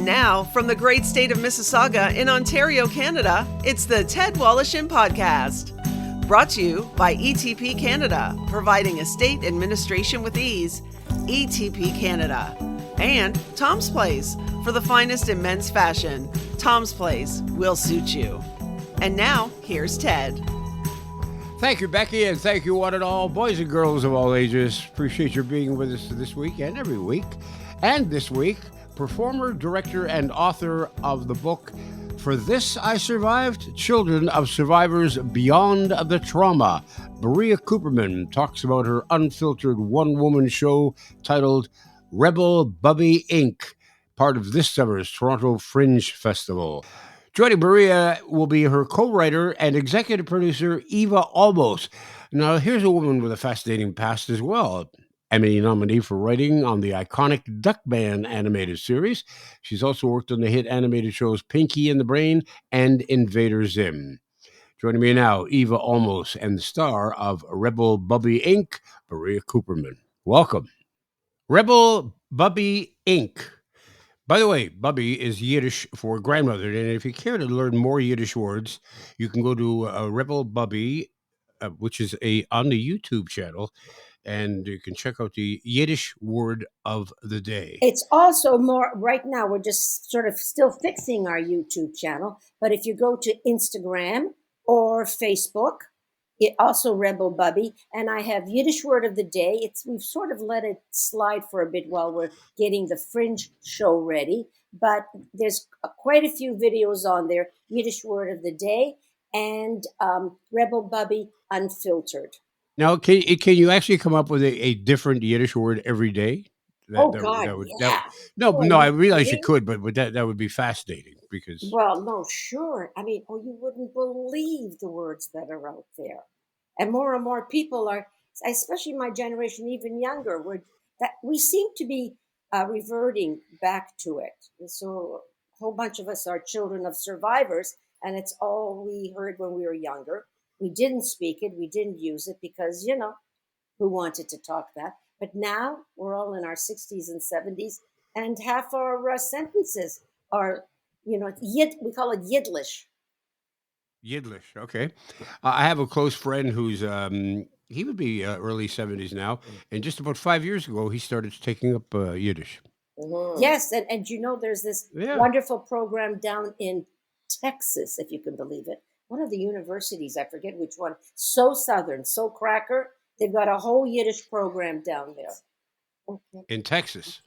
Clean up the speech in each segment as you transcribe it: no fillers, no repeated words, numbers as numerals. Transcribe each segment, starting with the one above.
now, from the great state of Mississauga in Ontario, Canada, it's the Ted Wallachin Podcast. Brought to you by ETP Canada, providing estate administration with ease. ETP Canada. And Tom's Place, for the finest in men's fashion. Tom's Place will suit you. And now, here's Ted. Thank you, Becky, and thank you, one and all, boys and girls of all ages. Appreciate your being with us this week and every week. And this week, performer, director, and author of the book, For This I Survived, Children of Survivors Beyond the Trauma. Bruria Cooperman talks about her unfiltered one-woman show titled Rebel Bubbie INC., part of this summer's Toronto Fringe Festival. Joining Bruria will be her co-writer and executive producer, Eva Almos. Now, here's a woman with a fascinating past as well. Emmy Nominee for writing on the iconic Duckman animated series. She's also worked on the hit animated shows Pinky and the Brain and Invader. Joining me now, Eva Almos and the star of Rebel Bubbie INC., Bruria Cooperman. Welcome. Rebel Bubbie INC. By the way, Bubbie is Yiddish for grandmother, and if you care to learn more Yiddish words, you can go to Rebel Bubbie, which is on the YouTube channel, and you can check out the Yiddish word of the day. It's also more, right now, we're just sort of still fixing our YouTube channel, but if you go to Instagram or Facebook, it also Rebel Bubbie, and I have Yiddish word of the day. We've sort of let it slide for a bit while we're getting the Fringe show ready, but there's quite a few videos on there, Yiddish word of the day, and Rebel Bubbie Unfiltered. Now, can you actually come up with a different Yiddish word every day? I realize you could, but that would be fascinating because... Well, no, sure. I mean, you wouldn't believe the words that are out there. And more people are, especially my generation, even younger, we seem to be reverting back to it. So a whole bunch of us are children of survivors, and it's all we heard when we were younger. We didn't speak it. We didn't use it because, who wanted to talk that? But now we're all in our 60s and 70s, and half our sentences are, we call it Yidlish. Yidlish, okay. I have a close friend who's, he would be early 70s now, and just about 5 years ago, he started taking up Yiddish. Mm-hmm. Yes, and there's this wonderful program down in Texas, if you can believe it. One of the universities, I forget which one, so Southern, so cracker, they've got a whole Yiddish program down there. Okay. In Texas.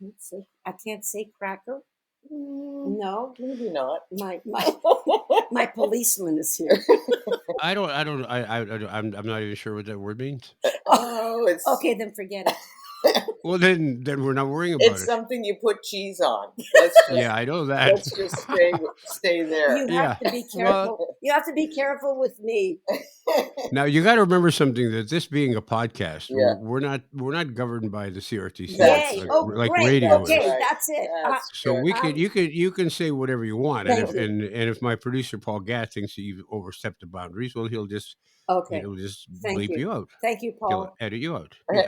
I can't say cracker. No, maybe not. My policeman is here. I'm not even sure what that word means. Oh, it's okay. Then forget it. Well, then we're not worrying about it. It's something you put cheese on. I know that. Let's just stay there. You have to be careful. Well, you have to be careful with me. Now you got to remember something, that this being a podcast, we're not governed by the CRTC. Like great. Radio. Okay, that's it. So you can say whatever you want, and if my producer Paul Gatt thinks that you've overstepped the boundaries, well, he'll just bleep you out. Thank you, Paul. He'll edit you out. Yeah.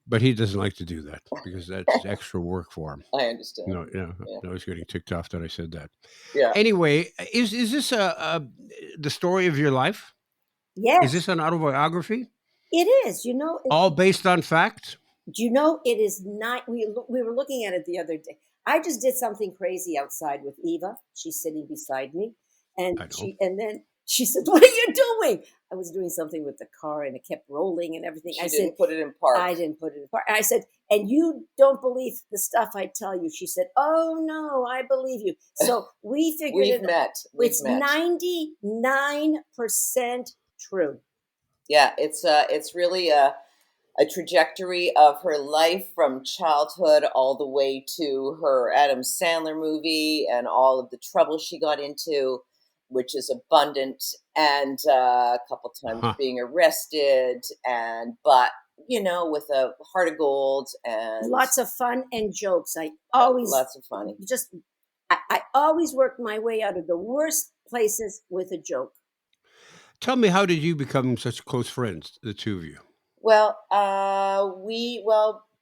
But he doesn't like to do that because that's extra work for him. I understand. No, he's getting ticked off that I said that. Yeah. Anyway, is this the story of your life? Yes. Is this an autobiography? It is. All based on fact? It is not. We were looking at it the other day. I just did something crazy outside with Eva. She's sitting beside me, and then she said, "What are you doing?" I was doing something with the car, and it kept rolling and everything. I didn't put it in park. I didn't put it in park. And I said, "And you don't believe the stuff I tell you?" She said, "Oh no, I believe you." So we figured We've met. It's 99% true. Yeah, it's really a trajectory of her life from childhood all the way to her Adam Sandler movie and all of the trouble she got into, which is abundant, and a couple times being arrested, but with a heart of gold and lots of fun and jokes. Lots of funny. I always worked my way out of the worst places with a joke. Tell me, how did you become such close friends, the two of you? Well,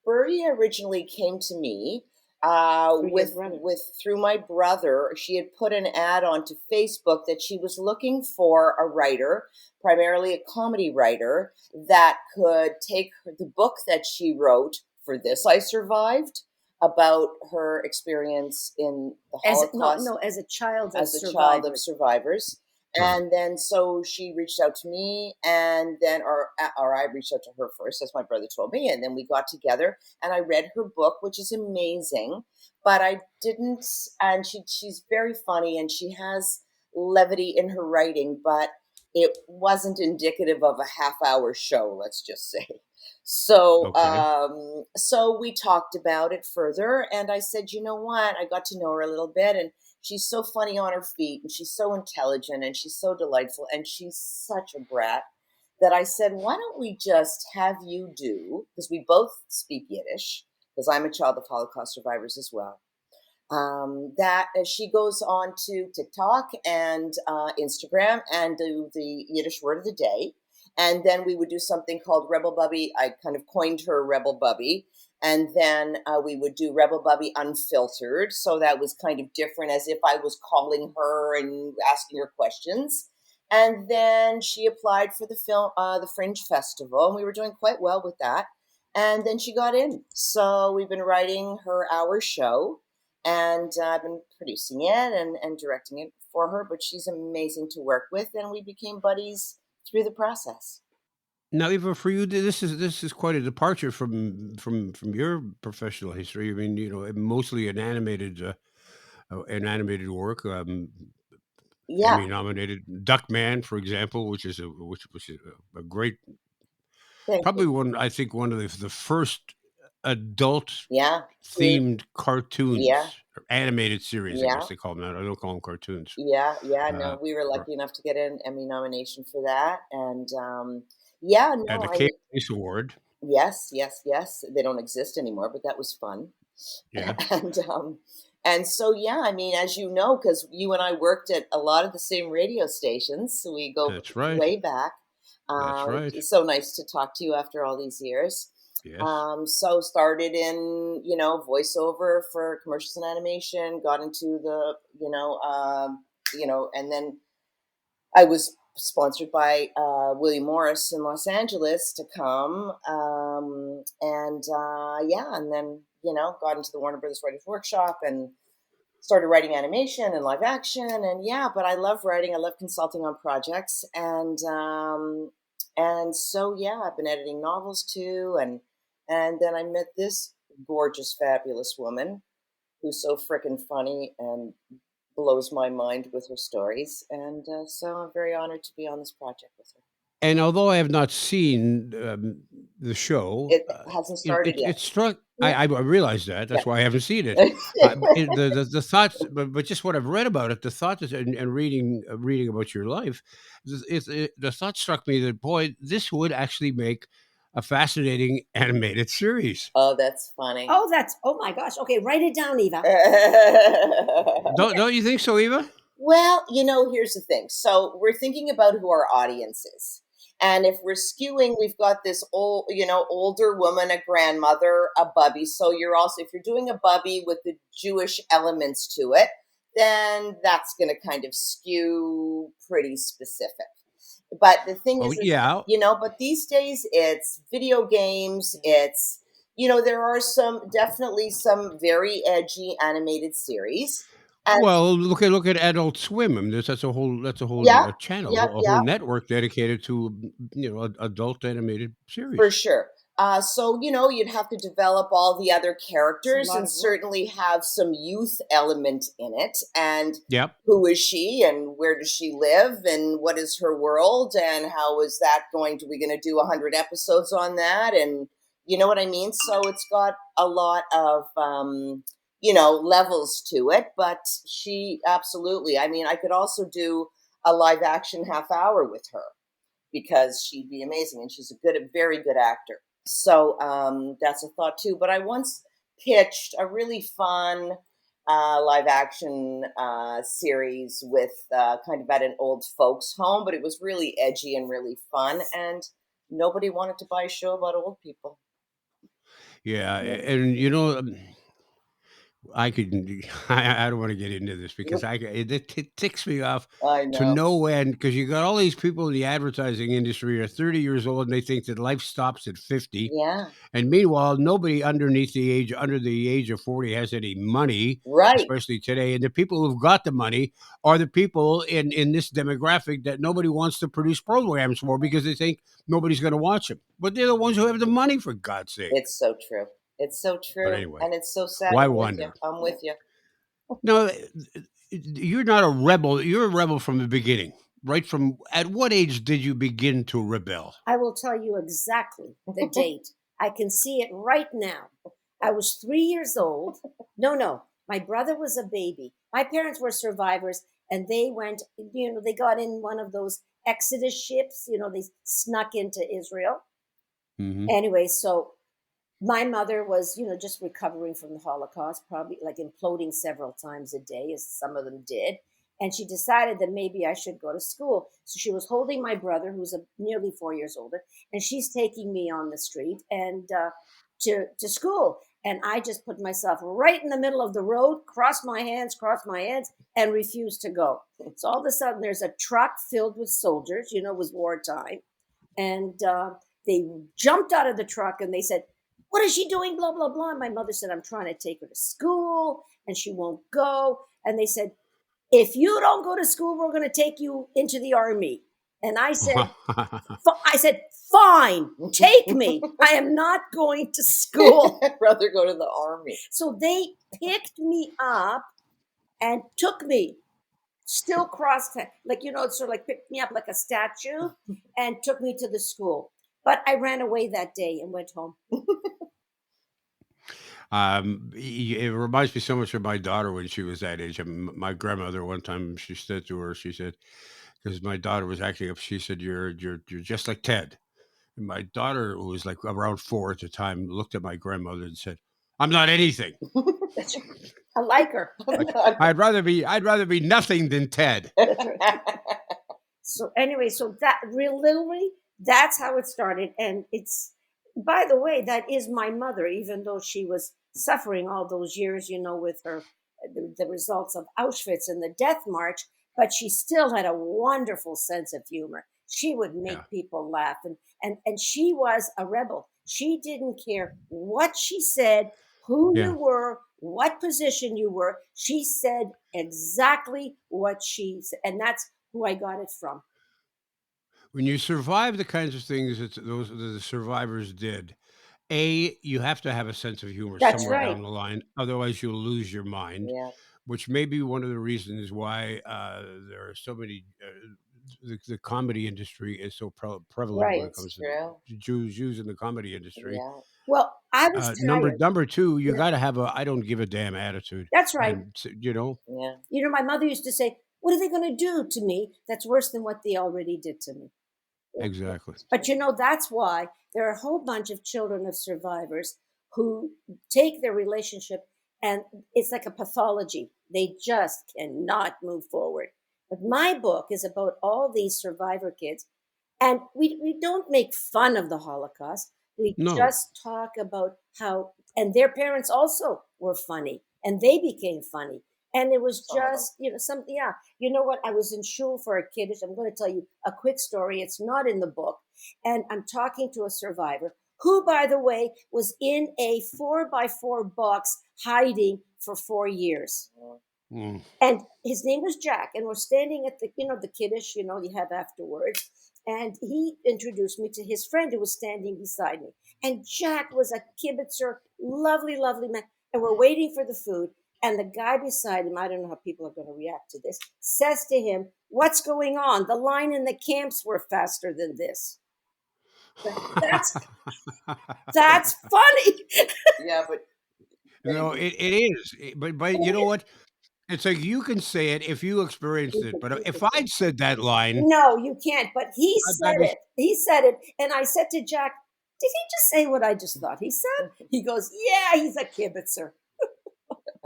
Bruria originally came to me Through your brother. Through my brother. She had put an ad onto Facebook that she was looking for a writer, primarily a comedy writer, that could take the book that she wrote for This I Survived, about her experience in the Holocaust as a child of as a survivors. child of survivors. And then so she reached out to me, and then or I reached out to her first, as my brother told me, and then we got together and I read her book, which is amazing. But I didn't, and she's very funny and she has levity in her writing, but it wasn't indicative of a half-hour show, let's just say. So Okay. so we talked about it further, and I said, you know what? I got to know her a little bit, and she's so funny on her feet, and she's so intelligent, and she's so delightful, and she's such a brat that I said, why don't we just have you do, because we both speak Yiddish, because I'm a child of Holocaust survivors as well. That she goes on to TikTok and Instagram and do the Yiddish word of the day. And then we would do something called Rebel Bubbie. I kind of coined her Rebel Bubbie. And then we would do Rebel Bubbie Unfiltered. So that was kind of different, as if I was calling her and asking her questions. And then she applied for the Fringe Festival, and we were doing quite well with that. And then she got in. So we've been writing her hour show, and I've been producing it and directing it for her. But she's amazing to work with, and we became buddies through the process. Now, Eva, for you, this is quite a departure from your professional history. I mean, mostly an animated work. Yeah, Emmy nominated Duckman, for example, which is a great, thank probably you. one, I think, one of the first adult Yeah, themed cartoons yeah, or animated series. I yeah. guess they call them that. I don't call them cartoons. Yeah. Uh, No, we were or lucky enough to get an Emmy nomination for that, and yeah, and no, the I mean, Case Award. yes. They don't exist anymore, but that was fun. Yeah, and and so yeah, I mean, as you know, because you and I worked at a lot of the same radio stations, so we go that's right. way back. That's right. It's so nice to talk to you after all these years. Yes. So started in voiceover for commercials and animation, got into the and then I was sponsored by William Morris in Los Angeles to come, and then got into the Warner Brothers Writers Workshop and started writing animation and live action, and yeah. But I love writing. I love consulting on projects, and so yeah, I've been editing novels too, and then I met this gorgeous, fabulous woman who's so frickin' funny and blows my mind with her stories. And so I'm very honored to be on this project with her. And although I have not seen the show, It hasn't started it yet. struck. Yeah. I realize that. Yeah. That's why I haven't seen it. The thoughts, but just what I've read about it, the thought is, and reading about your life, the thought struck me that, boy, this would actually make a fascinating animated series. Oh, that's funny. Oh my gosh. Okay, write it down, Eva. Don't you think so, Eva? Well, here's the thing. So we're thinking about who our audience is. And if we're skewing, we've got this older woman, a grandmother, a bubby. So if you're doing a bubby with the Jewish elements to it, then that's going to kind of skew pretty specific. But the thing Oh is, yeah. but these days it's video games. It's, there are definitely some very edgy animated series. And Well, look at Adult Swim. I mean, that's a whole yeah, channel, yeah, a whole yeah. network dedicated to adult animated For series. sure. So, you'd have to develop all the other characters lot and of work. certainly have some youth element in it. And Yep. who is she and where does she live and what is her world and how is that we going to do 100 episodes on that? And you know what I mean? So it's got a lot of, levels to it, but she absolutely, I mean, I could also do a live action half hour with her, because she'd be amazing and she's a very good actor. So that's a thought too. But I once pitched a really fun live action series with kind of at an old folks home, but it was really edgy and really fun, and nobody wanted to buy a show about old people. Yeah, Yeah. and I could. I don't want to get into this because it ticks me off I to know. no end because you got all these people in the advertising industry are 30 years old and they think that life stops at 50. Yeah. And meanwhile, nobody under the age of 40 has any money, Right. especially today. And the people who've got the money are the people in this demographic that nobody wants to produce programs for because they think nobody's going to watch them. But they're the ones who have the money, for God's sake. It's so true. It's so But true. anyway, And it's so sad. why I'm with you. wonder? I'm with you. No, you're not a rebel. You're a rebel from the beginning. Right from at what age did you begin to rebel? I will tell you exactly the date. I can see it right now. I was 3 years old. No, my brother was a baby. My parents were survivors, and they went, they got in one of those Exodus ships, they snuck into Israel. Hmm. Anyway, so my mother was, just recovering from the Holocaust, probably like imploding several times a day, as some of them did. And she decided that maybe I should go to school. So she was holding my brother, who's nearly 4 years older, and she's taking me on the street and to school. And I just put myself right in the middle of the road, crossed my hands, and refused to go. So all of a sudden, there's a truck filled with soldiers. It was wartime, and they jumped out of the truck and they said, "What is she doing? Blah, blah, blah." And my mother said, "I'm trying to take her to school and she won't go." And they said, "If you don't go to school, we're going to take you into the army." And I said, "Fine, take me. I am not going to school." I'd rather go to the army. So they picked me up and took me, still crossed, like, sort of like picked me up like a statue and took me to the school. But I ran away that day and went home. It reminds me so much of my daughter when she was that age. My grandmother one time she said to her, she said, because my daughter was acting up, she said, "You're just like Ted." And my daughter, who was like around 4 at the time, looked at my grandmother and said, "I'm not anything. That's right. I like her. I'd rather be nothing than Ted." That's right. So anyway, so that literally, that's how it started. And it's, by the way, that is my mother, even though she was suffering all those years, with her, the results of Auschwitz and the death march, but she still had a wonderful sense of humor. She would Yeah. make people laugh, and she was a rebel. She didn't care what she said, who Yeah. you were, what position you were. She said exactly what she said, and that's who I got it from. When you survive the kinds of things that the survivors did, you have to have a sense of humor That's somewhere right. down the line. Otherwise, you'll lose your mind, Yeah. which may be one of the reasons why there are so many. The comedy industry is so prevalent when it It's comes to true. Jews in the comedy industry. Yeah. Well, I was Number tired. number two, you Yeah, got to have a I don't give a damn attitude, that's right. and you know Yeah. My mother used to say, "What are they going to do to me that's worse than what they already did to me?" Yeah. exactly. But that's why there are a whole bunch of children of survivors who take their relationship and it's like a pathology. They just cannot move forward. But my book is about all these survivor kids. And we don't make fun of the Holocaust. We No, just talk about how, and their parents also were funny and they became funny. And it was Some of them. just, something, yeah. You know what? I was in shul for a kiddush. I'm going to tell you a quick story. It's not in the book. And I'm talking to a survivor who, by the way, was in a 4x4 box hiding for 4 years. mm, And his name was Jack. And we're standing at the kiddush, you have afterwards. And he introduced me to his friend who was standing beside me. And Jack was a kibitzer, lovely, lovely man. And we're waiting for the food. And the guy beside him, I don't know how people are going to react to this, says to him, "What's going on? The line in the camps were faster than this." That's that's funny. Yeah, but no, it is. But you know what? It's like you can say it if you experienced it, but if I'd said that line, No, you can't. But he I'd said be it. He said it. And I said to Jack, "Did he just say what I just thought he said?" He goes, "Yeah, he's a kibitzer."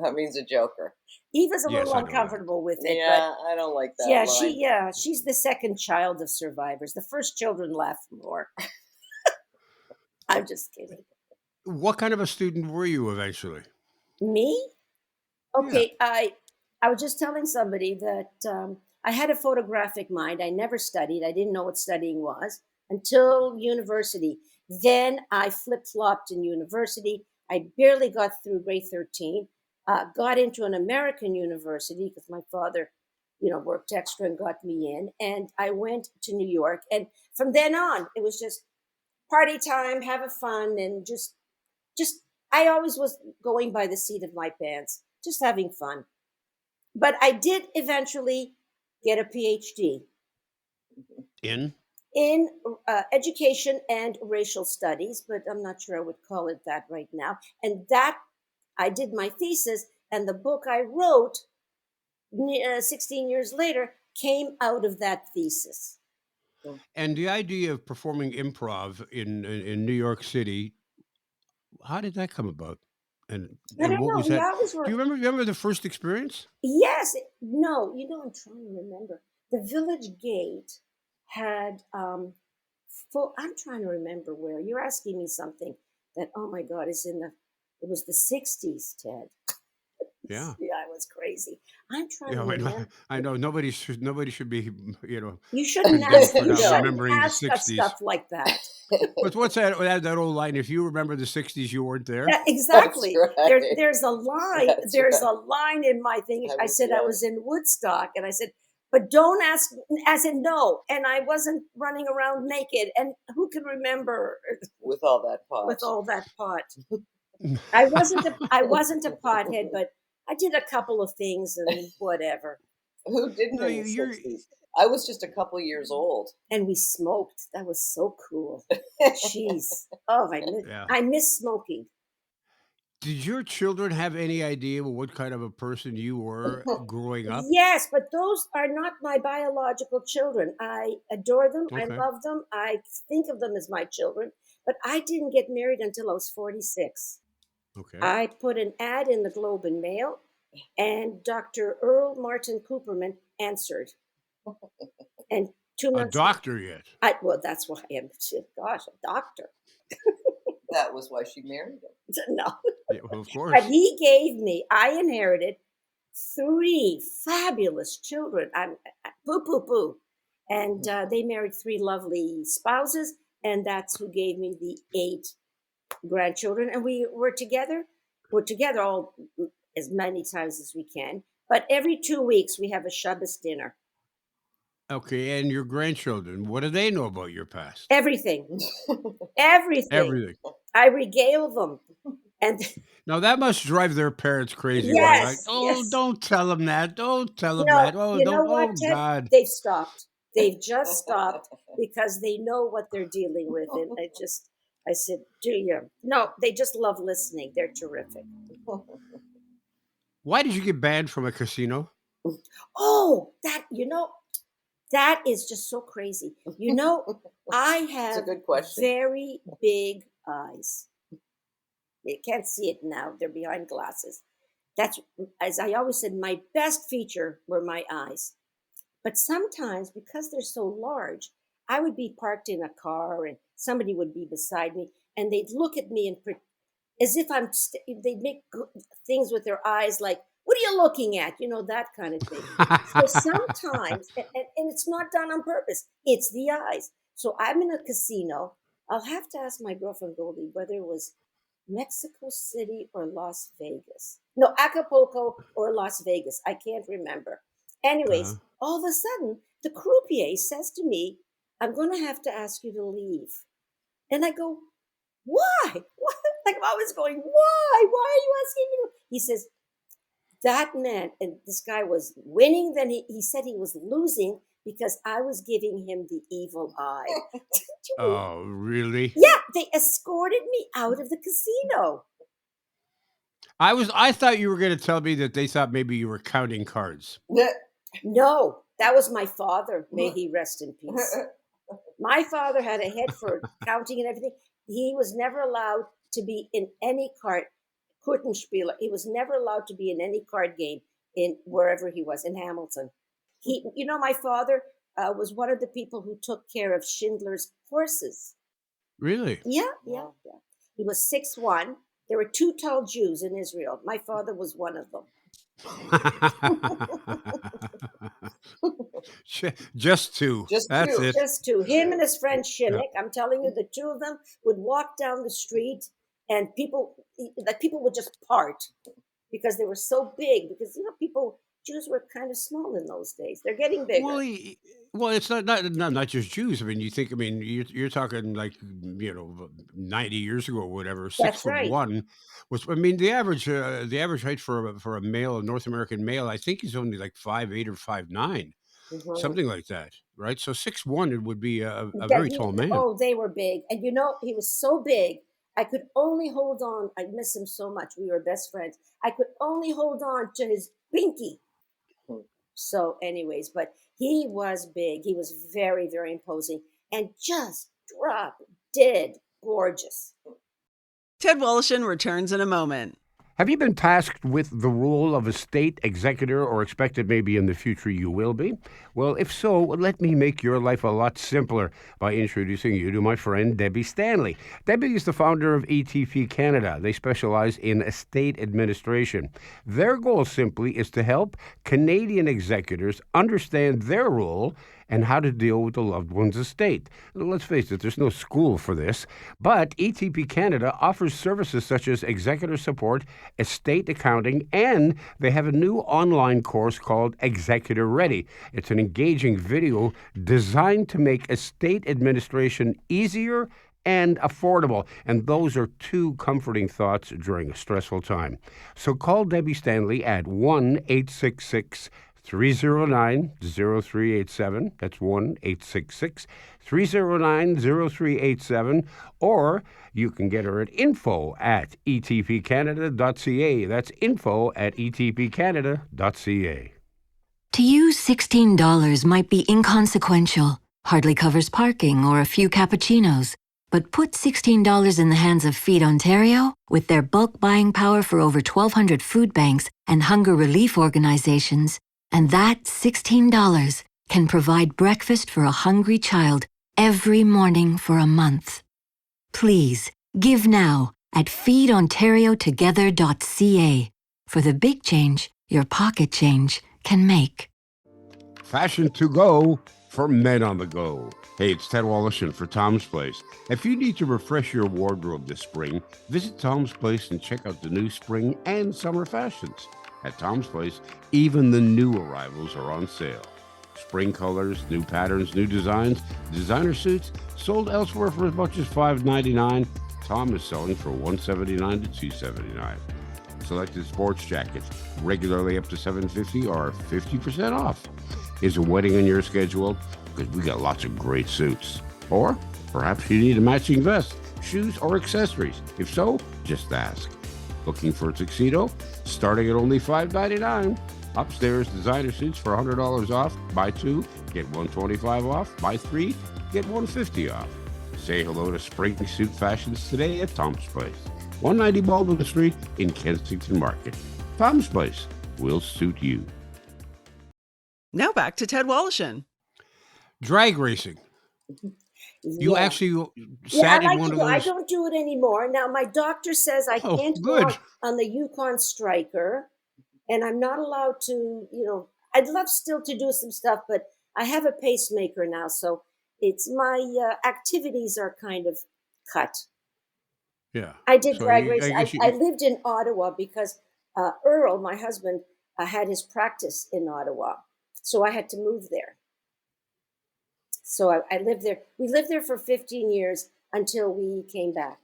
that means a joker. Eva's a yes, little I know that. uncomfortable with it, Yeah, I don't like but that yeah, line. she's the second child of survivors. The first children laugh more. I'm just kidding. What kind of a student were you eventually? Me? Yeah. Okay, I was just telling somebody that I had a photographic mind. I never studied. I didn't know what studying was until university. Then I flip flopped in university. I barely got through grade 13. Got into an American university because my father, worked extra and got me in. And I went to New York. And from then on, it was just party time, have a fun, and just I always was going by the seat of my pants, just having fun. But I did eventually get a PhD In. in education and racial studies, but I'm not sure I would call it that right now. And that I did my thesis, and the book I wrote 16 years later came out of that thesis. And the idea of performing improv in New York City, how did that come about? And I and don't what know. was We that? always Do were. you remember the first experience? Yes. No, I'm trying to remember. The Village Gate had full. I'm trying to remember where. You're asking me something that, oh my God, it was the 60s, Ted. Yeah. Yeah, I was crazy. I'm trying Yeah, to I know. remember. I know. Nobody should be, You shouldn't condemned ask. for You not No, shouldn't remembering the ask us '60s. stuff like that. But what's that old line? If you remember the '60s, you weren't there. Yeah, that's exactly. right. There's a line. That's There's right. a line in my thing. I I was said I young was in Woodstock, and I said, but don't ask. As in no, and I wasn't running around naked. And who can remember with all that with pot. all that pot? I wasn't a pothead, but I did a couple of things and whatever. Who didn't No, in the you're 60s? I was just a couple years old. And we smoked. That was so cool. Jeez. Oh, yeah. I miss smoking. Did your children have any idea what kind of a person you were growing up? Yes, but those are not my biological children. I adore them. I Okay. love them. I think of them as my children. But I didn't get married until I was 46. Okay. I put an ad in the Globe and Mail, and Dr. Earl Martin Cooperman answered. And 2 months later, Doctor yet? well, that's why I'm, gosh, a doctor. That was why she married him. No. Yeah, well, of But course. he gave me, I inherited 3 fabulous children. I'm boo, boo, boo. And they married 3 lovely spouses, and that's who gave me the 8 grandchildren. And we're together all as many times as we can. But every 2 weeks, we have a Shabbos dinner. Okay, and your grandchildren, what do they know about your past? Everything, everything. Everything. I regale them. And Now that must drive their parents crazy, right? Like, yes, oh, yes. don't tell them that. Don't tell them No, that. Oh, you know don't. what, Oh, Ted? God. They've stopped. They've just stopped because they know what they're dealing with. And I said, do you? No, they just love listening. They're terrific. Why did you get banned from a casino? Oh, that is just so crazy. I It's a have good question. very big eyes. You can't see it now. They're behind glasses. That's, as I always said, my best feature were my eyes. But sometimes, because they're so large, I would be parked in a car and somebody would be beside me and they'd look at me and as if they'd make things with their eyes like, what are you looking at? That kind of thing. So sometimes, and it's not done on purpose, it's the eyes. So I'm in a casino. I'll have to ask my girlfriend Goldie whether it was Mexico City or Las Vegas. No, Acapulco or Las Vegas. I can't remember. Uh-huh. Anyways, all of a sudden, the croupier says to me, I'm going to have to ask you to leave. And I go, why? What? Like I'm always going, why? Why are you asking me? He says, that man, and this guy was winning, then he said he was losing because I was giving him the evil eye. Oh, really? Yeah, they escorted me out of the casino. I thought you were going to tell me that they thought maybe you were counting cards. No, that was my father. May he rest in peace. My father had a head for counting and everything. He was never allowed to be in any card, Kurtenspieler. He was never allowed to be in any card game in wherever he was in Hamilton. My father was one of the people who took care of Schindler's horses. Really? Yeah. Wow. He was 6'1". There were 2 tall Jews in Israel. My father was one of them. Just two. Just That's two. it. Just two. Him and his friend Yeah. Shimmick. I'm telling you, the two of them would walk down the street, and people would just part because they were so big. Because Jews were kind of small in those days. They're getting Well, bigger. well, it's not just Jews. I mean, you're talking like 90 years ago or whatever. Six That's foot right. one was. I mean, the average height for a male, a North American male, I think is only like 5'8" or 5'9", Mhm. something like that, right? So 6'1", it would be a That very tall man. oh, they were big, and he was so big. I could only hold on. I miss him so much. We were best friends. I could only hold on to his binky. So, anyways, but he was big. He was very, very imposing, and just drop dead gorgeous. Ted Wallachin returns in a moment. Have you been tasked with the role of a state executor or expected maybe in the future you will be? Well, if so, let me make your life a lot simpler by introducing you to my friend Debbie Stanley. Debbie is the founder of ETP Canada. They specialize in estate administration. Their goal simply is to help Canadian executors understand their role and how to deal with the loved one's estate. Let's face it, there's no school for this, but ETP Canada offers services such as executor support, estate accounting, and they have a new online course called Executor Ready. It's an engaging video designed to make estate administration easier and affordable. And those are two comforting thoughts during a stressful time. So call Debbie Stanley at 1-866 309-0387. That's 1-866-309-0387. Or you can get her at info@etpcanada.ca. That's info@etpcanada.ca. To you, $16 might be inconsequential, hardly covers parking or a few cappuccinos. But put $16 in the hands of Feed Ontario with their bulk buying power for over 1,200 food banks and hunger relief organizations, and that $16 can provide breakfast for a hungry child every morning for a month. Please, give now at feedontariotogether.ca for the big change your pocket change can make. Fashion to go for men on the go. Hey, it's Ted Wallachin for Tom's Place. If you need to refresh your wardrobe this spring, visit Tom's Place and check out the new spring and summer fashions. At Tom's Place, even the new arrivals are on sale. Spring colors, new patterns, new designs, designer suits sold elsewhere for as much as $5.99. Tom is selling for $179 to $279. Selected sports jackets, regularly up to $750, are 50% off. Is a wedding on your schedule? Because we got lots of great suits. Or perhaps you need a matching vest, shoes, or accessories. If so, just ask. Looking for a tuxedo? Starting at only $5.99. Upstairs, designer suits for $100 off. Buy two, get $125 off. Buy three, get $150 off. Say hello to spring suit fashions today at Tom's Place, 190 Baldwin Street in Kensington Market. Tom's Place will suit you. Now back to Ted Wallachin. Drag racing. You Yeah. actually Yeah, I sat in like one to of go. I those. don't do it anymore. Now, my doctor says I Oh, can't good. go on the Yukon Striker, and I'm not allowed to, I'd love still to do some stuff, but I have a pacemaker now, so it's my activities are kind of cut. Yeah. I did So drag I race. guess I lived in Ottawa because Earl, my husband, had his practice in Ottawa, so I had to move there. So I lived there. We lived there for 15 years until we came back.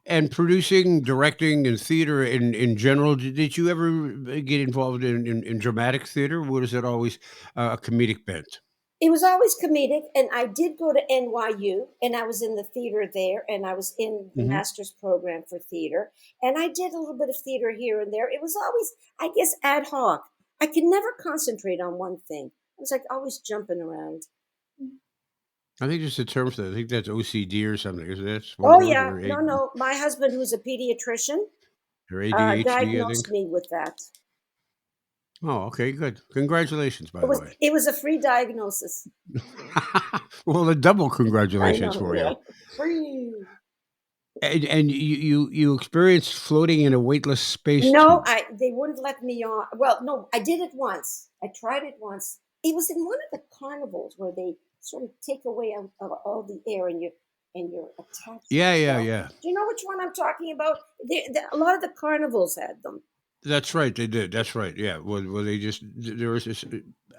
and producing, directing, and theater in general. Did you ever get involved in dramatic theater? Or was it always a comedic bent? It was always comedic, and I did go to NYU, and I was in the theater there, and I was in the Hmm. master's program for theater, and I did a little bit of theater here and there. It was always, I guess, ad hoc. I could never concentrate on one thing. I was like always jumping around. I think there's a term for that. I think that's OCD or something. Is that one Oh word, yeah, or no. My husband, who's a pediatrician, ADHD? I think. diagnosed me with that. Oh, okay, good. Congratulations, by It the was way. it was a free diagnosis. Well, a double I congratulations know, for you. yeah. Free. And you experienced floating in a weightless space No, tube. they wouldn't let me on. Well, no, I did it once. I tried it once. It was in one of the carnivals where they sort of take away all the air and you're attached to Yeah, yeah, yourself. yeah. Do you know which one I'm talking about? A lot of the carnivals had them. That's right. They did. That's right. Yeah. Well, they just there was this,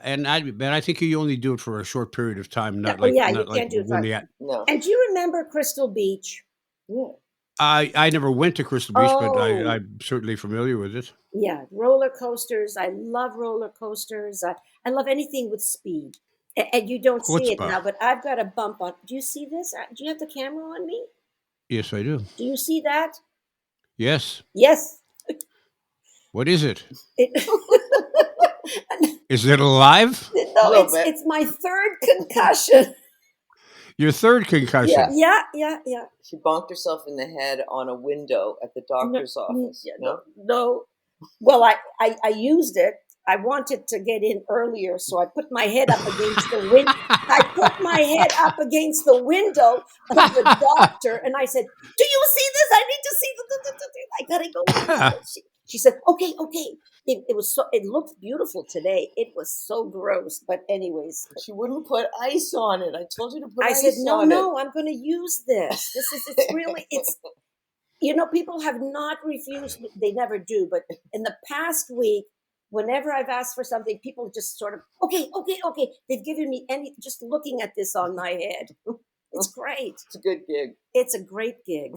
and I think you only do it for a short period of time, Yeah, not oh like yeah, you not like can't do it. when the. No. And do you remember Crystal Beach? Yeah. I never went to Crystal Beach, but Oh, I'm certainly familiar with it. yeah, roller coasters. I love roller coasters. I love anything with speed. And you don't see it Chutzpah. now, but I've got a bump on. Do you see this? Do you have the camera on me? Yes, I do. Do you see that? Yes. Yes. What is it? It, Is it alive? A no, little bit. it's my third concussion. Your third concussion. Yeah, yeah, yeah. She bonked herself in the head on a window at the doctor's office. Yeah, No? no. Well, I used it. I wanted to get in earlier, so I put my head up against the window. I put my head up against the window of the doctor, and I said, "Do you see this? I need to see the. I gotta go in now." She said, "Okay, okay." It was so. It looked beautiful today. It was so gross, but anyways, She wouldn't put ice on it. I told you to put I ice said, "No, on no, I'm going to use this. It's really it's." People have not refused. They never do, but in the past week, whenever I've asked for something, people just sort of, okay, okay, okay. They've given me just looking at this on my head. It's great. It's a good gig. It's a great gig.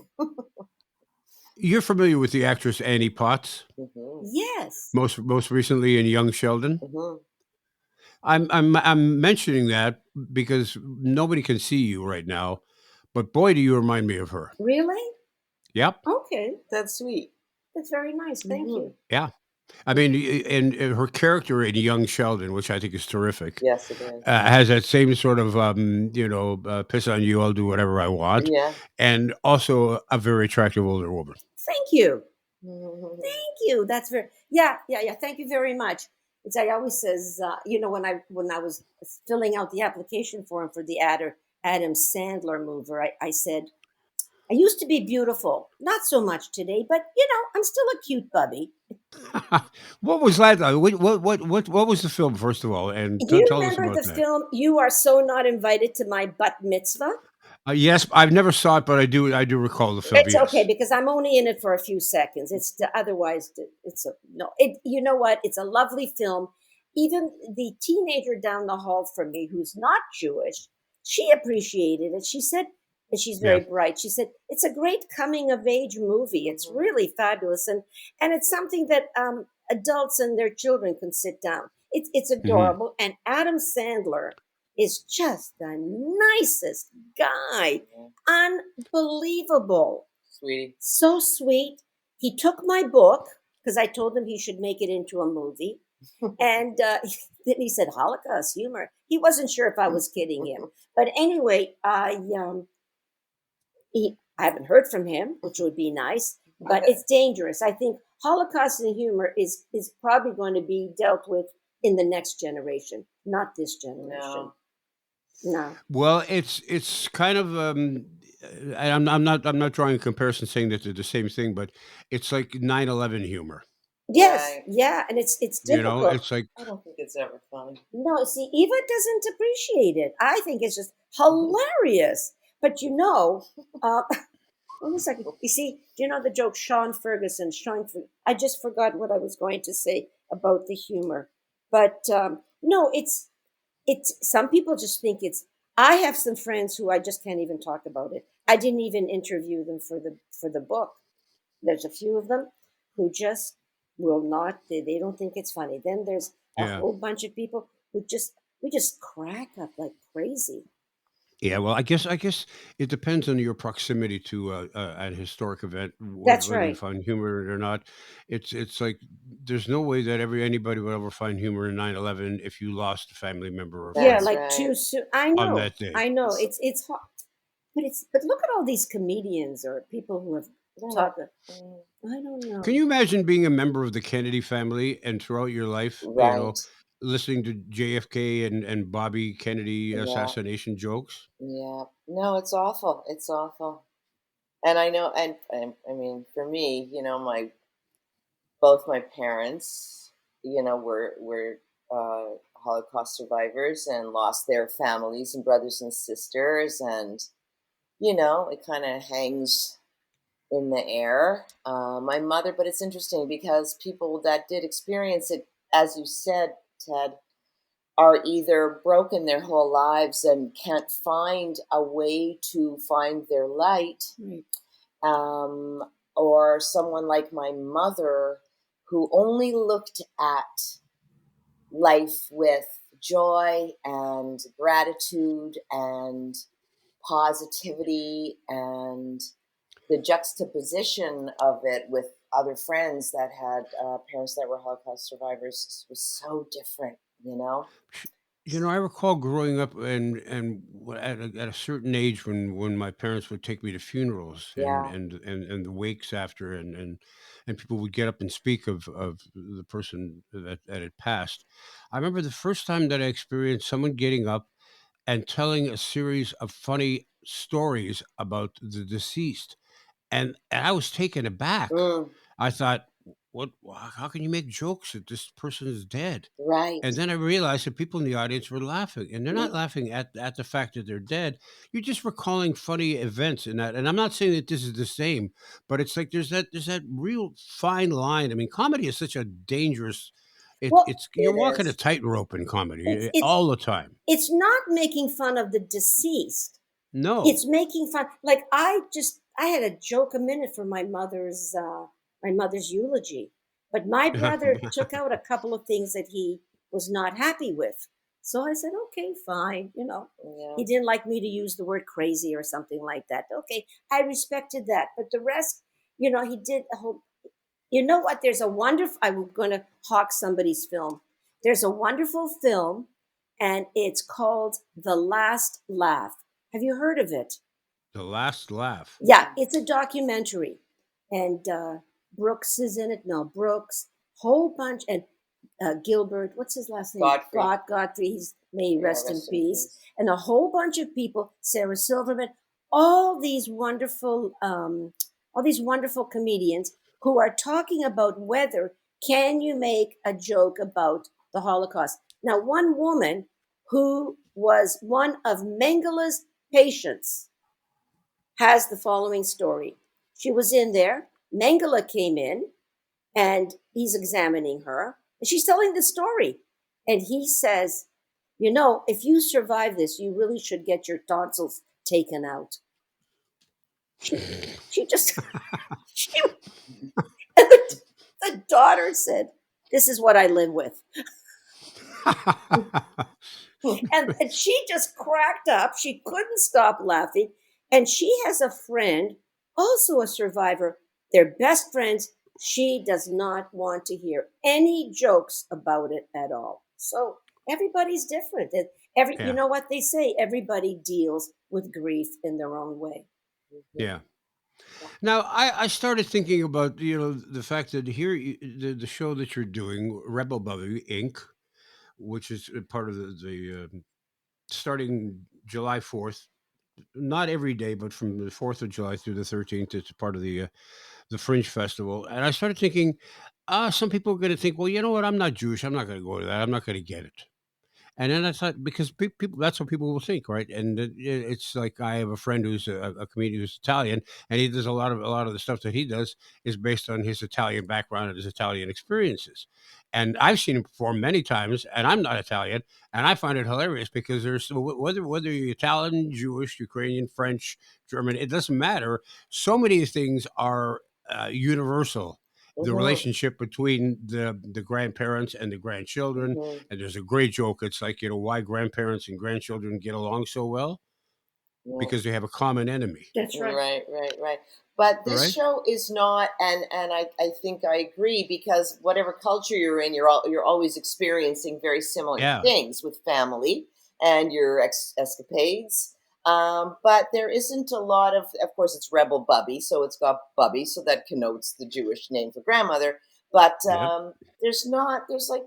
You're familiar with the actress Annie Potts, Mm-hmm. Yes. most recently in Young Sheldon. Mm-hmm. I'm mentioning that because nobody can see you right now, but boy, do you remind me of her. Really? Yep. Okay. That's sweet. That's very nice. Thank you. Yeah. I mean, and her character in Young Sheldon, which I think is terrific, Yes, it is. has that same sort of, piss on you, I'll do whatever I want, Yeah. and also a very attractive older woman. Thank you. Mm-hmm. Thank you. That's very yeah. Thank you very much. It's I always says when I was filling out the application form for the Adam Sandler movie, I said I used to be beautiful, not so much today, but I'm still a cute bubby. What was that? What was the film, first of all? And Do you tell us remember about the that. film "You Are So Not Invited to My Bat Mitzvah"? Yes, I've never saw it, but I do recall the film. It's Yes. okay because I'm only in it for a few seconds. Otherwise it's a no. It you know what? It's a lovely film. Even the teenager down the hall from me, who's not Jewish, she appreciated it. She said, and she's Yeah. very bright. She said it's a great coming of age movie. It's really fabulous, and it's something that adults and their children can sit down. It's Hmm. adorable, and Adam Sandler is just the nicest guy. Unbelievable. Sweetie. So sweet. He took my book because I told him he should make it into a movie. And then he said, Holocaust humor. He wasn't sure if I was kidding him. But anyway, I haven't heard from him, which would be nice, but it's dangerous. I think Holocaust and humor is probably going to be dealt with in the next generation, not this generation. No. Well, it's kind of, and I'm not drawing a comparison saying that they're the same thing, but it's like 9/11 humor. Yes, Right. yeah, and it's You know, difficult. it's like I don't think it's ever funny. No, see, Eva doesn't appreciate it. I think it's just hilarious. But uh, wait a second. You see, do you know the joke Sean Ferguson? I just forgot what I was going to say about the humor. But no, it's some people just think it's. I have some friends who I just can't even talk about it. I didn't even interview them for the book. There's a few of them who just will not. They don't think it's funny. Then there's a yeah. whole bunch of people who we just crack up like crazy. Yeah, well, I guess it depends on your proximity to an historic event, That's whether you right. find humor in it or not. It's like there's no way that anybody would ever find humor in 9/11 if you lost a family member or Yeah, friend That's like right. too soon. I on know. that day. I know. It's hard, but look at all these comedians or people who have talked. I don't know. Can you imagine being a member of the Kennedy family and throughout your life, Right. listening to JFK and Bobby Kennedy Yeah. assassination jokes? Yeah. No, it's awful. It's awful. And I know, and I mean, for me, both my parents, were Holocaust survivors and lost their families and brothers and sisters, and it kind of hangs in the air. My mother, but it's interesting because people that did experience it, as you said, Ted, are either broken their whole lives and can't find a way to find their light, Right. um, or someone like my mother who only looked at life with joy and gratitude and positivity, and the juxtaposition of it with other friends that had parents that were Holocaust survivors was so different. I recall growing up at a certain age when my parents would take me to funerals Yeah. and the wakes after and people would get up and speak of the person that had passed. I remember the first time that I experienced someone getting up and telling a series of funny stories about the deceased. And I was taken aback. Mm, I thought, "What? How can you make jokes that this person is dead?" right. And then I realized that people in the audience were laughing, and they're not Mm, laughing at the fact that they're dead. You're just recalling funny events in that. And I'm not saying that this is the same, but it's like there's that real fine line. I mean, comedy is such a dangerous. Well, It's you're it walking a is. tightrope in comedy it's all the time. it's not making fun of the deceased. No. It's making fun. Like I had a joke a minute for my mother's eulogy, but my brother took out a couple of things that he was not happy with. So I said, okay, fine. Yeah. He didn't like me to use the word crazy or something like that. Okay, I respected that, but the rest, he did a whole. You know what? There's a wonderful. I'm going to hawk somebody's film. There's a wonderful film, and it's called The Last Laugh. Have you heard of it? The last laugh. Yeah, it's a documentary, and Brooks is in it. Mel Brooks, whole bunch, and Gilbert. What's his last name? Godfrey. Godfrey. May he Yeah, rest in rest in peace. peace. And a whole bunch of people. Sarah Silverman. All these wonderful comedians who are talking about whether can you make a joke about the Holocaust. Now, one woman who was one of Mengele's patients has the following story. She was in there. Mengele came in and he's examining her. And she's telling the story. And he says, if you survive this, you really should get your tonsils taken out. She just, she, and the daughter said, this is what I live with. And she just cracked up. She couldn't stop laughing. And she has a friend, also a survivor. They're best friends. She does not want to hear any jokes about it at all. So everybody's different. And you Yeah. know what they say? Everybody deals with grief in their own way. Yeah. Now, I started thinking about the fact that here the show that you're doing, Rebel Bubbie Inc., which is a part of the starting July 4th. Not every day, but from the 4th of July through the 13th, it's a part of the Fringe Festival. And I started thinking, some people are going to think, well, you know what? I'm not Jewish. I'm not going to go to that. I'm not going to get it. And then I thought, because people, that's what people will think, right? And it's like I have a friend who's a comedian who's Italian, and he does a lot of the stuff that he does is based on his Italian background and his Italian experiences. And I've seen him perform many times, and I'm not Italian, and I find it hilarious because whether you're Italian, Jewish, Ukrainian, French, German, it doesn't matter. So many things are universal. The Mm-hmm. relationship between the grandparents and the grandchildren, Mm-hmm. and there's a great joke. It's like, why grandparents and grandchildren get along so well? Yeah. Because they have a common enemy, That's right. Right. But this right? show is not, and I think I agree, because whatever culture you're in, you're always experiencing very similar Yeah. things with family and your escapades. But there isn't a lot of course, it's Rebel Bubbie, so it's got Bubby, so that connotes the Jewish name for grandmother. But Yep. there's like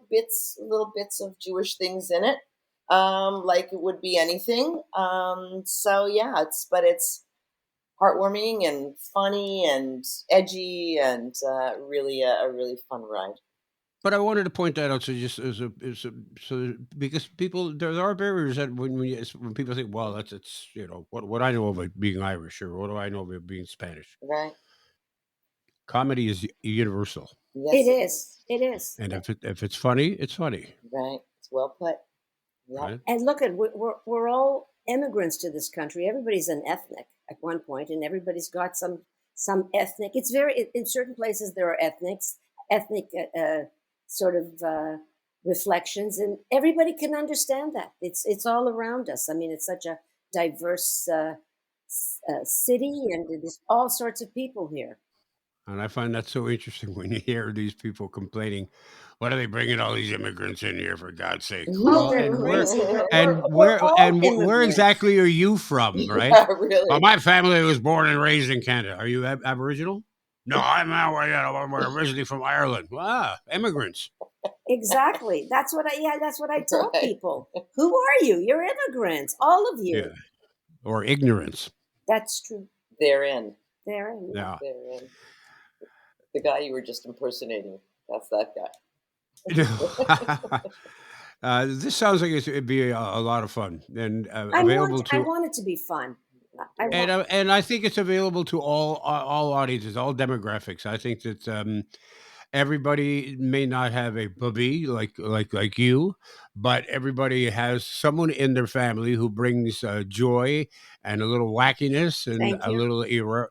little bits of Jewish things in it, like it would be anything. So yeah, it's heartwarming and funny and edgy and really a really fun ride. But I wanted to point that out, so just so because people there are barriers that when people think, well, it's what I know about being Irish, or what do I know about being Spanish. Right. Comedy is universal, Yes, It is. It is. and if it's funny, it's funny, Right. It's well put. Yep. right? And look at we're all immigrants to this country. Everybody's an ethnic at one point, and everybody's got some ethnic. It's very in certain places there are ethnic sort of reflections, and everybody can understand that. It's all around us. I mean, it's such a diverse city, and there's all sorts of people here. And I find that so interesting when you hear these people complaining, "What are they bringing all these immigrants in here for God's sake?" Oh, Well, they're crazy. where all where immigrants. exactly are you from, right? Yeah, Well, really. my family was born and raised in Canada. Are you Aboriginal? No, we're originally from Ireland. Ah, immigrants. Exactly. That's what I tell Right. people. Who are you? You're immigrants, all of Yeah, you. or ignorance. That's true. They're in. There. Yeah. They're in. The guy you were just impersonating. That's that guy. This sounds like it'd be a lot of fun and I available to want it to be fun. I and want. I think it's available to all audiences, all demographics. I think that everybody may not have a bubby like you, but everybody has someone in their family who brings joy and a little wackiness and Thank a you. little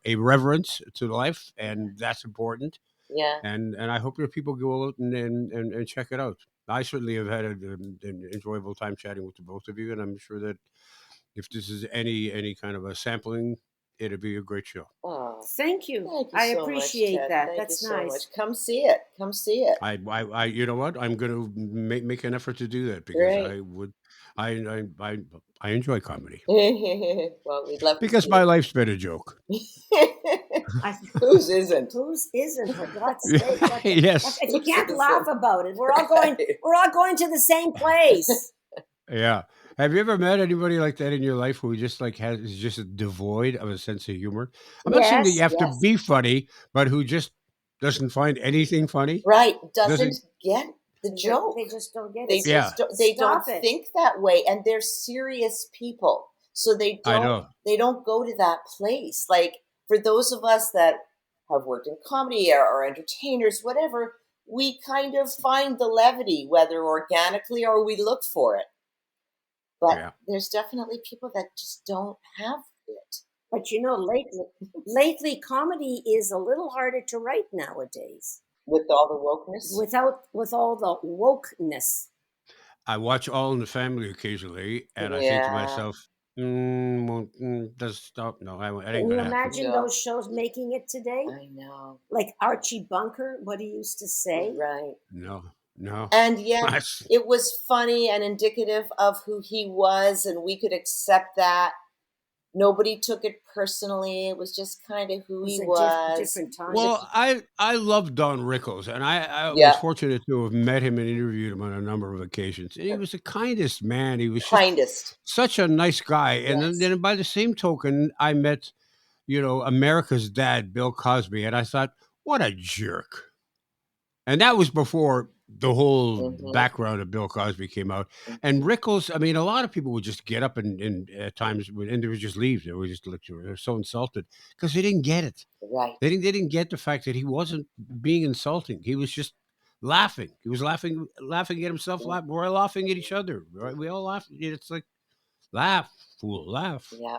irreverence to life, and that's important. Yeah. And I hope that people go out and check it out. I certainly have had an enjoyable time chatting with the both of you, and I'm sure that if this is any kind of a sampling, it'd be a great show. Oh, Thank you. thank you I so appreciate much, Ted. that. Thank That's you so nice. much. Come see it. Come see it. You know what? I'm going to make an effort to do that because Right. I would, I enjoy comedy Well, we'd love to because see my life's been a joke. it. I, Whose isn't? whose isn't, for God's sake? Yes, If you Whose can't isn't? laugh about it, we're all going. Right. We're all going to the same place. yeah. Have you ever met anybody like that in your life who just is just devoid of a sense of humor? I'm not saying that you Yes. have to Yes. be funny, but who just doesn't find anything funny? Right. Doesn't Doesn't get the joke. They just don't get They it. Yeah, they don't Stop it. think that way, and they're serious people, so I know. they don't go to that place. Like for those of us that have worked in comedy or entertainers, whatever, we kind of find the levity, whether organically or we look for it. But Yeah. there's definitely people that just don't have it. But lately, comedy is a little harder to write nowadays. With all the wokeness. With all the wokeness. I watch All in the Family occasionally, and I think to Yeah. myself, does stop. No, it ain't Can you gonna happen. imagine No. those shows making it today? I know. Like Archie Bunker, what he used to say. Right. No, no. And yet That's- it was funny and indicative of who he was, and we could accept that. Nobody took it personally. It was just kind of who he It was. was a different time. well, I love Don Rickles, and I was Yeah. fortunate to have met him and interviewed him on a number of occasions. And he was the kindest man. He was just Kindest. such a nice guy. And Yes. then by the same token, I met, America's dad, Bill Cosby, and I thought, what a jerk. And that was before the whole Mhm. background of Bill Cosby came out. And Rickles, I mean, a lot of people would just get up and at times, and they would just leave. They were just like, they were so insulted because they didn't get it. Right. They didn't get the fact that he wasn't being insulting. He was just laughing. He was laughing at himself. We're all laughing at each other. Right? We all laugh. It's like, laugh, fool, laugh. Yeah.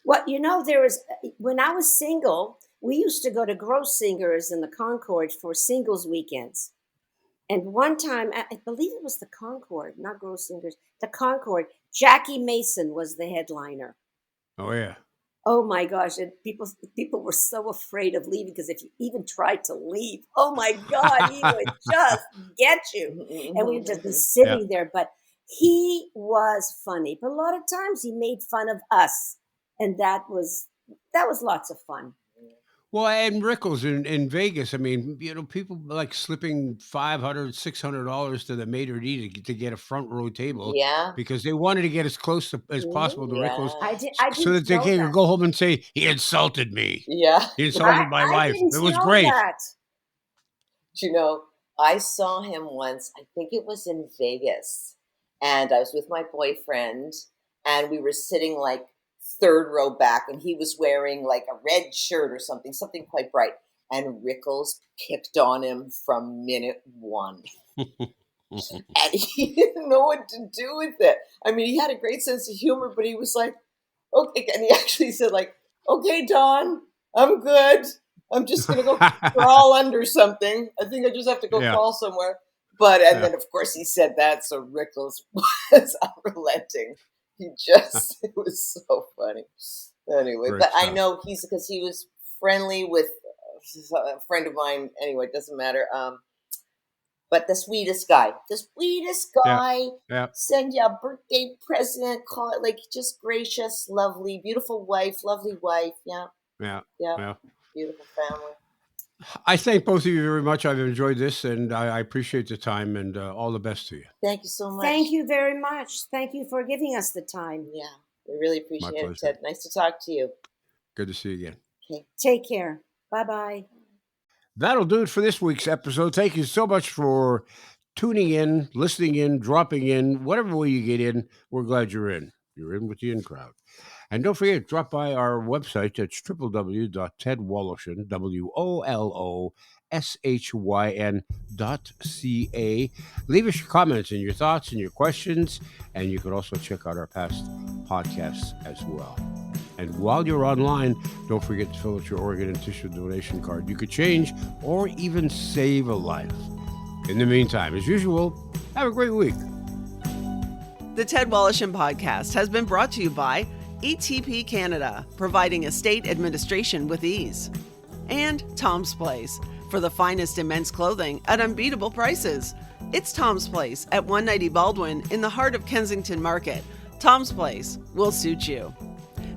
Well, when I was single, we used to go to Gross Singers in the Concord for singles weekends. And one time, I believe it was the Concord, not Gross Singers, the Concord, Jackie Mason was the headliner. Oh yeah. Oh my gosh! And people were so afraid of leaving because if you even tried to leave, oh my God, he would just get you. And we would just be sitting there. But he was funny. But a lot of times he made fun of us, and that was lots of fun. Well, and Rickles in Vegas, I mean, people like slipping $500, $600 to the maitre d' to get a front row table Yeah. because they wanted to get as close as possible to Rickles Yeah. I so didn't that they know can that. go home and say, he insulted me. Yeah. He insulted my I wife. didn't It was know great. that. Do you know, I saw him once, I think it was in Vegas, and I was with my boyfriend, and we were sitting like third row back, and he was wearing like a red shirt or something quite bright. And Rickles picked on him from minute one. And he didn't know what to do with it. I mean, he had a great sense of humor, but he was like, okay. And he actually said, like, okay, Don, I'm good. I'm just going to go crawl under something. I think I just have to go Yeah. crawl somewhere. And then, of course, he said that. So Rickles was unrelenting. It was so funny. Anyway, Great but I stuff. know because he was friendly with a friend of mine. Anyway, it doesn't matter. But the sweetest guy, Yeah. send you a birthday present, call it like just gracious, lovely, beautiful wife, lovely wife. Yeah. Yeah. Beautiful family. I thank both of you very much. I've enjoyed this, and I appreciate the time, and all the best to you. Thank you so much. Thank you very much. Thank you for giving us the time. Yeah, we really My appreciate it, pleasure. Ted. Nice to talk to you. Good to see you again. Okay. Take care. Bye-bye. That'll do it for this week's episode. Thank you so much for tuning in, listening in, dropping in, whatever way you get in. We're glad you're in. You're in with the in crowd. And don't forget, drop by our website. It's www.tedwoloshin, WOLOSHYN.ca. Leave us your comments and your thoughts and your questions, and you can also check out our past podcasts as well. And while you're online, don't forget to fill out your organ and tissue donation card. You could change or even save a life. In the meantime, as usual, have a great week. The Ted Woloshyn Podcast has been brought to you by ETP Canada, providing estate administration with ease. And Tom's Place, for the finest in men's clothing at unbeatable prices. It's Tom's Place at 190 Baldwin in the heart of Kensington Market. Tom's Place will suit you.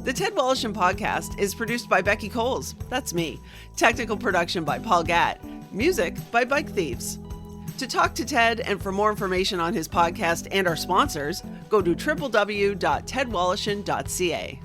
The Ted Woloshyn Podcast is produced by Becky Coles. That's me. Technical production by Paul Gatt. Music by Bike Thieves. To talk to Ted and for more information on his podcast and our sponsors, go to www.tedwoloshyn.ca.